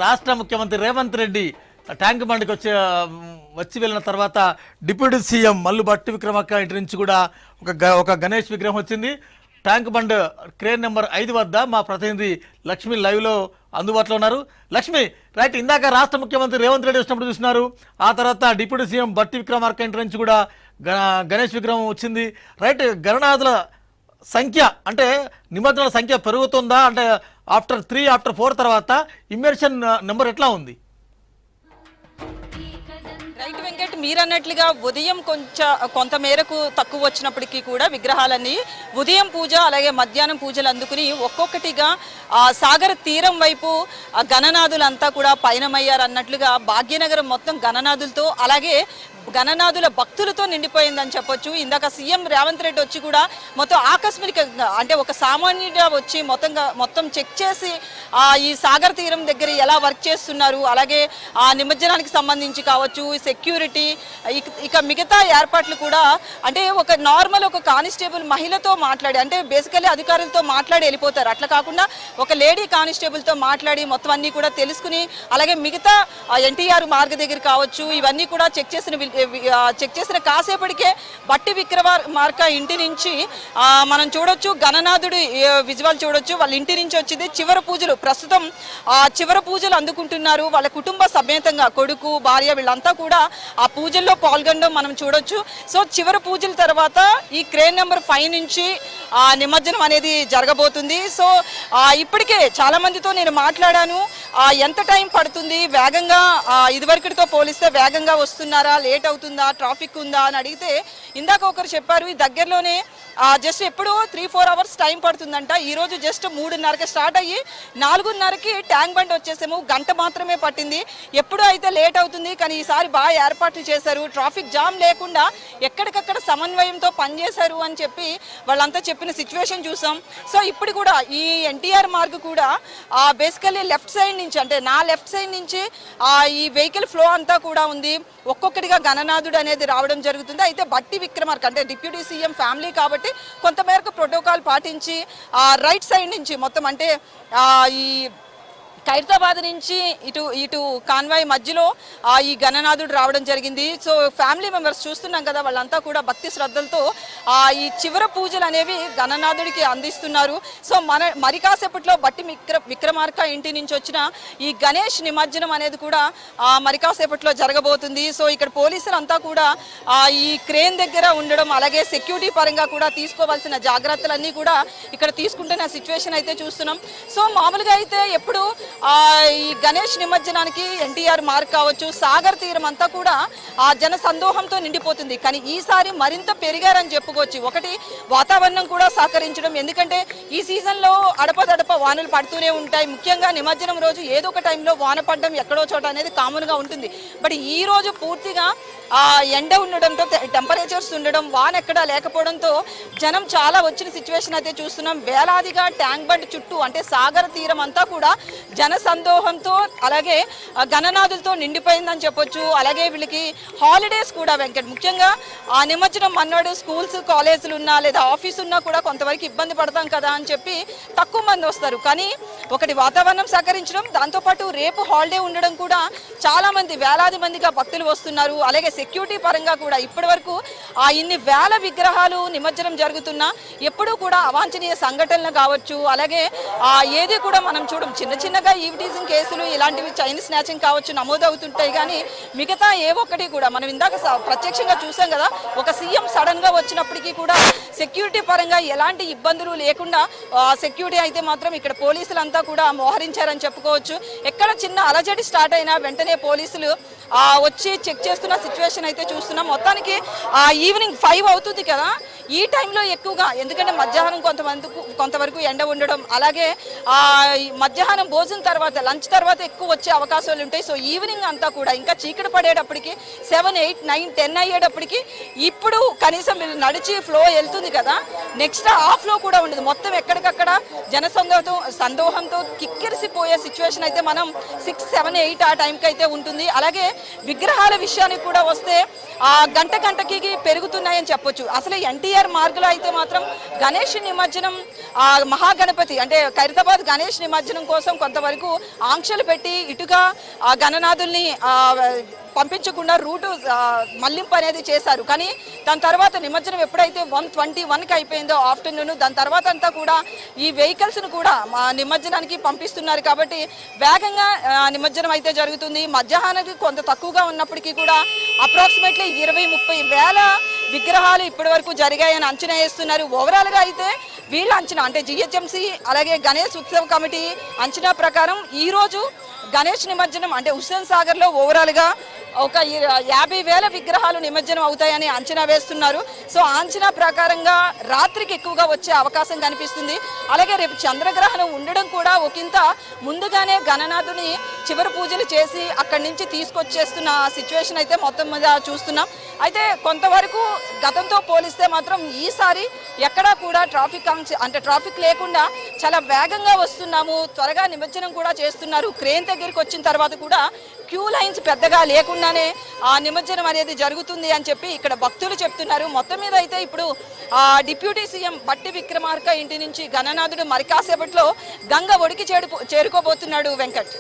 రాష్ట్ర ముఖ్యమంత్రి రేవంత్ రెడ్డి ట్యాంక్ బండ్కి వచ్చి వెళ్ళిన తర్వాత డిప్యూటీ సీఎం మల్లు భట్టి విక్రమార్క ఇంటి నుంచి కూడా ఒక గణేష్ విగ్రహం వచ్చింది. ట్యాంక్ బండ్ క్రేన్ నెంబర్ 5 వద్ద మా ప్రతినిధి లక్ష్మి లైవ్లో అందుబాటులో ఉన్నారు. లక్ష్మి, రైట్, ఇందాక రాష్ట్ర ముఖ్యమంత్రి రేవంత్ రెడ్డి వచ్చినప్పుడు చూస్తున్నారు, ఆ తర్వాత డిప్యూటీ సీఎం భట్టి విక్రమార్క ఇంటి నుంచి కూడా గణేష్ విగ్రహం వచ్చింది. రైట్, గణనాథుల సంఖ్య అంటే నిమజ్జనాల సంఖ్య పెరుగుతుందా? అంటే ఆఫ్టర్ 3 ఆఫ్టర్ 4 తర్వాత ఇమ్మర్షన్ నెంబర్ ఎట్లా ఉంది? రైట్ వెంకట్, మీరు అన్నట్లుగా ఉదయం కొంత మేరకు తక్కువ వచ్చినప్పటికీ కూడా విగ్రహాలన్నీ ఉదయం పూజ అలాగే మధ్యాహ్నం పూజలు అందుకుని ఒక్కొక్కటిగా సాగర తీరం వైపు గణనాథులంతా కూడా పయనమయ్యారు అన్నట్లుగా భాగ్యనగరం మొత్తం గణనాథులతో అలాగే గణనాథుల భక్తులతో నిండిపోయిందని చెప్పొచ్చు. ఇందాక సీఎం రేవంత్ రెడ్డి వచ్చి కూడా మొత్తం ఆకస్మికంగా అంటే ఒక సామాన్యుడిగా వచ్చి మొత్తం చెక్ చేసి ఈ సాగర్ తీరం దగ్గర ఎలా వర్క్ చేస్తున్నారు, అలాగే ఆ నిమజ్జనానికి సంబంధించి కావచ్చు, సెక్యూరిటీ, ఇక మిగతా ఏర్పాట్లు కూడా అంటే ఒక నార్మల్ ఒక కానిస్టేబుల్ మహిళతో మాట్లాడి అంటే బేసికల్లీ అధికారులతో మాట్లాడి వెళ్ళిపోతారు. అట్లా కాకుండా ఒక లేడీ కానిస్టేబుల్తో మాట్లాడి మొత్తం అన్నీ కూడా తెలుసుకుని అలాగే మిగతా ఎన్టీఆర్ మార్గ దగ్గర కావచ్చు ఇవన్నీ కూడా చెక్ చేసిన కాసేపటికే భట్టి విక్రమార్క ఇంటి నుంచి మనం చూడొచ్చు, గణనాథుడి విజువల్ చూడొచ్చు. వాళ్ళ ఇంటి నుంచి వచ్చింది చివరి పూజలు. ప్రస్తుతం చివరి పూజలు అందుకుంటున్నారు వాళ్ళ కుటుంబ సమేతంగా, కొడుకు భార్య వీళ్ళంతా కూడా ఆ పూజల్లో పాల్గొనడం మనం చూడొచ్చు. సో చివరి పూజల తర్వాత ఈ క్రేన్ నెంబర్ 5 నుంచి నిమజ్జనం అనేది జరగబోతుంది. సో ఇప్పటికే చాలా మందితో నేను మాట్లాడాను, ఎంత టైం పడుతుంది, వేగంగా ఇదివరకటితో పోలిస్తే వేగంగా వస్తున్నారా, లేట్ అవుతుందా, ట్రాఫిక్ ఉందా అని అడిగితే ఇందాక ఒకరు చెప్పారు ఈ దగ్గరలోనే జస్ట్ ఎప్పుడో 3-4 అవర్స్ టైం పడుతుందంట. ఈరోజు జస్ట్ 3:30కి స్టార్ట్ అయ్యి 4:30కి ట్యాంక్ బండ్ వచ్చేసాము, గంట మాత్రమే పట్టింది. ఎప్పుడూ అయితే లేట్ అవుతుంది కానీ ఈసారి బాగా ఏర్పాట్లు చేశారు, ట్రాఫిక్ జామ్ లేకుండా ఎక్కడికక్కడ సమన్వయంతో పనిచేశారు అని చెప్పి వాళ్ళంతా చెప్పిన సిచ్యువేషన్ చూసాం. సో ఇప్పుడు కూడా ఈ ఎన్టీఆర్ మార్గ్ కూడా బేసికల్లీ లెఫ్ట్ సైడ్ నుంచి అంటే నా లెఫ్ట్ సైడ్ నుంచి ఈ వెహికల్ ఫ్లో అంతా కూడా ఉంది. ఒక్కొక్కటిగా గణనాథుడు అనేది రావడం జరుగుతుంది. అయితే భట్టి విక్రమార్క అంటే డిప్యూటీ సీఎం ఫ్యామిలీ కాబట్టి కొంతమేరకు ప్రోటోకాల్ పాటించి రైట్ సైడ్ నుంచి మొత్తం అంటే ఈ ఖైరతాబాద్ నుంచి ఇటు కాన్వాయ్ మధ్యలో ఈ గణనాథుడు రావడం జరిగింది. సో ఫ్యామిలీ మెంబర్స్ చూస్తున్నాం కదా, వాళ్ళంతా కూడా భక్తి శ్రద్ధలతో ఈ చివరి పూజలు అనేవి గణనాథుడికి అందిస్తున్నారు. సో మరి కాసేపట్లో భట్టి విక్రమార్క ఇంటి నుంచి వచ్చిన ఈ గణేష్ నిమజ్జనం అనేది కూడా మరి కాసేపట్లో జరగబోతుంది. సో ఇక్కడ పోలీసులు అంతా కూడా ఈ క్రేన్ దగ్గర ఉండడం అలాగే సెక్యూరిటీ పరంగా కూడా తీసుకోవాల్సిన జాగ్రత్తలన్నీ కూడా ఇక్కడ తీసుకుంటున్న సిచ్యువేషన్ అయితే చూస్తున్నాం. సో మామూలుగా అయితే ఎప్పుడు ఈ గణేష్ నిమజ్జనానికి ఎన్టీఆర్ మార్గ్ కావచ్చు, సాగర్ తీరం అంతా కూడా ఆ జన సందోహంతో నిండిపోతుంది. కానీ ఈసారి మరింత పెరిగారని చెప్పుకోవచ్చు. ఒకటి వాతావరణం కూడా సహకరించడం, ఎందుకంటే ఈ సీజన్లో అడపదడప వానలు పడుతూనే ఉంటాయి. ముఖ్యంగా నిమజ్జనం రోజు ఏదో ఒక టైంలో వాన పడడం ఎక్కడో చోట అనేది కామన్గా ఉంటుంది. బట్ ఈ రోజు పూర్తిగా ఎండ ఉండడంతో టెంపరేచర్స్ ఉండడం, వాన ఎక్కడా లేకపోవడంతో జనం చాలా వచ్చిన సిచ్యువేషన్ అయితే చూస్తున్నాం. వేలాదిగా ట్యాంక్ బండ్ చుట్టూ అంటే సాగర్ తీరం అంతా కూడా జన సందోహంతో అలాగే గణనాథులతో నిండిపోయిందని చెప్పొచ్చు. అలాగే వీళ్ళకి హాలిడేస్ కూడా వెంకట్, ముఖ్యంగా ఆ నిమజ్జనం మన్నాడు స్కూల్స్ కాలేజీలు ఉన్నా లేదా ఆఫీస్ ఉన్నా కూడా కొంతవరకు ఇబ్బంది పడతాం కదా అని చెప్పి తక్కువ మంది వస్తారు. కానీ ఒకటి వాతావరణం సహకరించడం, దాంతోపాటు రేపు హాలిడే ఉండడం కూడా చాలా మంది వేలాది మందిగా భక్తులు వస్తున్నారు. అలాగే సెక్యూరిటీ పరంగా కూడా ఇప్పటి వరకు ఇన్ని వేల విగ్రహాలు నిమజ్జనం జరుగుతున్నా ఎప్పుడూ కూడా అవాంఛనీయ సంఘటనలు కావచ్చు, అలాగే ఏది కూడా మనం చూడం, చిన్నగా ఈవిటీజింగ్ కేసులు ఇలాంటివి చైన్ స్నాచింగ్ కావచ్చు నమోదవుతుంటాయి. కానీ మిగతా ఏ ఒక్కటి కూడా మనం ఇందాక ప్రత్యక్షంగా చూసాం కదా, ఒక సీఎం సడన్ గా వచ్చినప్పటికీ కూడా సెక్యూరిటీ పరంగా ఎలాంటి ఇబ్బందులు లేకుండా సెక్యూరిటీ అయితే మాత్రం ఇక్కడ పోలీసులంతా కూడా మోహరించారని చెప్పుకోవచ్చు. ఎక్కడ చిన్న అలజడి స్టార్ట్ అయినా వెంటనే పోలీసులు వచ్చి చెక్ చేస్తున్న సిచ్యువేషన్ అయితే చూస్తున్నాం. మొత్తానికి ఈవినింగ్ 5 అవుతుంది కదా, ఈ టైంలో ఎక్కువగా, ఎందుకంటే మధ్యాహ్నం కొంతవరకు ఎండ ఉండడం, అలాగే మధ్యాహ్నం భోజనం తర్వాత లంచ్ తర్వాత ఎక్కువ వచ్చే అవకాశాలు ఉంటాయి. సో ఈవినింగ్ అంతా కూడా ఇంకా చీకటి పడేటప్పటికి 7, 8, 9, 10 అయ్యేటప్పటికి ఇప్పుడు కనీసం నడిచి ఫ్లో వెళ్తుంది కదా, నెక్స్ట్ ఆ ఫ్లో కూడా ఉండదు. మొత్తం ఎక్కడికక్కడ సందోహంతో కిక్కిరిసిపోయే సిచ్యువేషన్ అయితే మనం 6, 7, 8 ఆ టైంకి అయితే ఉంటుంది. అలాగే విగ్రహాల విషయానికి కూడా వస్తే గంటకి పెరుగుతున్నాయని చెప్పొచ్చు. అసలు ఎన్టీఆర్ మార్గులో అయితే మాత్రం గణేష్ నిమజ్జనం మహాగణపతి అంటే ఖైరతాబాద్ గణేష్ నిమజ్జనం కోసం కొంతవరకు వరకు ఆంక్షలు పెట్టి ఇటుగా ఆ గణనాథుల్ని పంపించకుండా రూటు మళ్లింపు అనేది చేశారు. కానీ దాని తర్వాత నిమజ్జనం ఎప్పుడైతే 1:21కి అయిపోయిందో ఆఫ్టర్నూన్, దాని తర్వాత అంతా కూడా ఈ వెహికల్స్ను కూడా నిమజ్జనానికి పంపిస్తున్నారు. కాబట్టి వేగంగా నిమజ్జనం అయితే జరుగుతుంది. మధ్యాహ్నానికి కొంత తక్కువగా ఉన్నప్పటికీ కూడా అప్రాక్సిమేట్లీ 20-30 వేల విగ్రహాలు ఇప్పటి వరకు జరిగాయని అంచనా వేస్తున్నారు. ఓవరాల్గా అయితే వీళ్ళ అంచనా అంటే జిహెచ్ఎంసీ అలాగే గణేష్ ఉత్సవ కమిటీ అంచనా ప్రకారం ఈరోజు గణేష్ నిమజ్జనం అంటే హుస్సేన్ సాగర్లో ఓవరాల్గా ఒక 50,000 విగ్రహాలు నిమజ్జనం అవుతాయని అంచనా వేస్తున్నారు. సో అంచనా ప్రకారంగా రాత్రికి ఎక్కువగా వచ్చే అవకాశం కనిపిస్తుంది. అలాగే రేపు చంద్రగ్రహణం ఉండడం కూడా ఒకంత ముందుగానే గణనాథుని చివరి పూజలు చేసి అక్కడి నుంచి తీసుకొచ్చేస్తున్న సిచ్యువేషన్ అయితే మొత్తం మీద చూస్తున్నాం. అయితే కొంతవరకు గతంతో పోలిస్తే మాత్రం ఈసారి ఎక్కడా కూడా ట్రాఫిక్ లేకుండా చాలా వేగంగా వస్తున్నాము, త్వరగా నిమజ్జనం కూడా చేస్తున్నారు. క్రేన్ దగ్గరికి వచ్చిన తర్వాత కూడా క్యూ లైన్స్ పెద్దగా లేకుండానే ఆ నిమజ్జనం అనేది జరుగుతుంది అని చెప్పి ఇక్కడ భక్తులు చెప్తున్నారు. మొత్తం మీద అయితే ఇప్పుడు డిప్యూటీ సీఎం బట్టి విక్రమార్క ఇంటి నుంచి గణనాథుడు మరి కాసేపట్లో గంగ ఒడికి చేరుకోబోతున్నాడు. వెంకట్.